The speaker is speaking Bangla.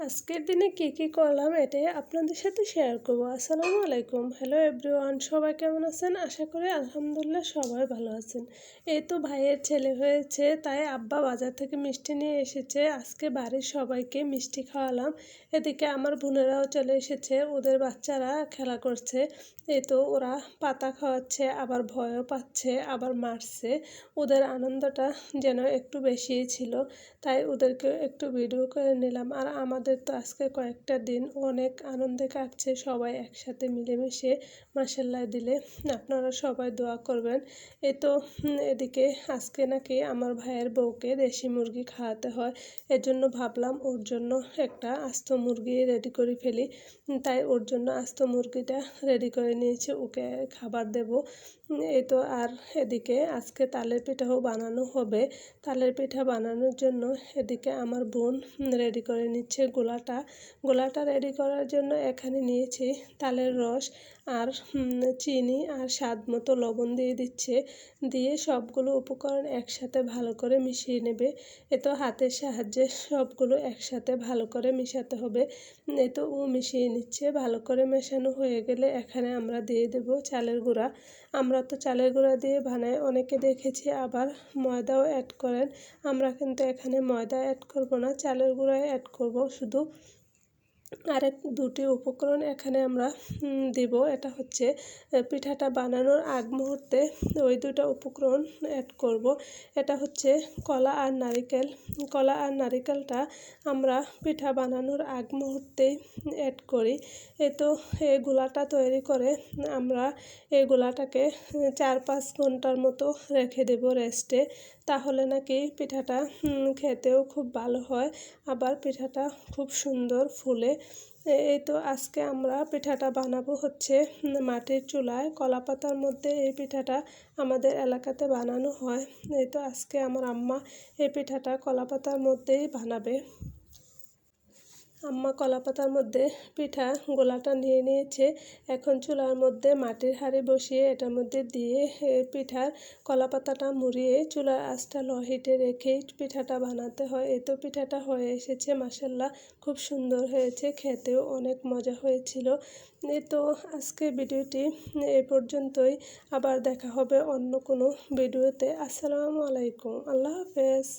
আজকের দিনে কি করলাম এটাই আপনাদের সাথে শেয়ার করব। আসসালামু আলাইকুম, হ্যালো এভরিওয়ান, সবাই কেমন আছেন? আশা করি আলহামদুলিল্লাহ সবাই ভালো আছেন। এই তো ভাইয়ের ছেলে হয়েছে, তাই আব্বা বাজার থেকে মিষ্টি নিয়ে এসেছে। আজকে বাড়ির সবাইকে মিষ্টি খাওয়ালাম। এদিকে আমার বোনেরাও চলে এসেছে, ওদের বাচ্চারা খেলা করছে। এই তো ওরা পাতা খাওয়াচ্ছে, আবার ভয়ও পাচ্ছে, আবার মারছে। ওদের আনন্দটা যেন একটু বেশিই ছিল, তাই ওদেরকে একটু ভিডিও করে নিলাম। আর আমাদের তো আজকে কয়েকটা দিন অনেক আনন্দে কাটছে, সবাই একসাথে মিলেমিশে মাশাআল্লাহ দিলে। আপনারা সবাই দোয়া করবেন। এই তো এদিকে আজকে নাকি আমার ভাইয়ের বউকে দেশি মুরগি খাওয়াতে হয়, এজন্য ভাবলাম ওর জন্য একটা আস্ত মুরগি রেডি করে ফেলি। তাই ওর জন্য আস্ত মুরগিটা রেডি করে নিয়েছি, ওকে খাবার দেব। এই তো আর এদিকে আজকে তালের পিঠাও বানানো হবে। তালের পিঠা বানানোর জন্য এদিকে আমার বোন রেডি করে নিচ্ছে গোলাটা রেডি করার জন্য এখানে নিয়েছি তালের রস আর চিনি আর স্বাদ মতো লবণ দিয়ে দিচ্ছে। দিয়ে সবগুলো উপকরণ একসাথে ভালো করে মিশিয়ে নেবে। এ তো হাতের সাহায্যে সবগুলো একসাথে ভালো করে মিশাতে হবে। এ তো ও মিশিয়ে নিচ্ছে। ভালো করে মেশানো হয়ে গেলে এখানে আমরা দিয়ে দেব চালের গুঁড়া। আমরা তো চালের গুঁড়া দিয়ে বানাই, অনেকে দেখেছি আবার ময়দাও অ্যাড করেন। আমরা কিন্তু এখানে ময়দা অ্যাড করব না, চালের গুঁড়াই অ্যাড করব শুধু। আরেক দুটি উপকরণ এখানে আমরা দিব। এটা হচ্ছে পিঠাটা বানানোর আগ মুহূর্তে ওই দুটো উপকরণ অ্যাড করব। এটা হচ্ছে কলা আর নারিকেল। কলা আর নারিকেলটা আমরা পিঠা বানানোর আগ মুহূর্তেই অ্যাড করি। তো এই গোলাটা তৈরি করে আমরা এই গোলাটাকে 4-5 ঘন্টার মতো রেখে দেব রেস্টে। তাহলে নাকি পিঠাটা খেতেও খুব ভালো হয়, আবার পিঠাটা খুব সুন্দর ফুলে। এই তো আজকে আমরা পিঠাটা বানাবো হচ্ছে মাটির চুলায়, কলা পাতার মধ্যে এই পিঠাটা আমাদের এলাকাতে বানানো হয়। এই তো আজকে আমার আম্মা এই পিঠাটা কলা পাতার মধ্যেই বানাবে। আম্মা কলা পাতার মধ্যে পিঠা গোলাটা নিয়ে নিয়েছে। এখন চুলার মধ্যে মাটির হাঁড়ি বসিয়ে এটার মধ্যে দিয়ে পিঠার কলা পাতাটা মুড়িয়ে চুলার আঁচটা লো হিটে রেখেই পিঠাটা বানাতে হয়। এই তো পিঠাটা হয়ে এসেছে, মাশাআল্লাহ খুব সুন্দর হয়েছে, খেতেও অনেক মজা হয়েছিল। এই তো আজকে ভিডিওটি এই পর্যন্তই। আবার দেখা হবে অন্য কোনো ভিডিওতে। আসসালামু আলাইকুম, আল্লাহ হাফেজ।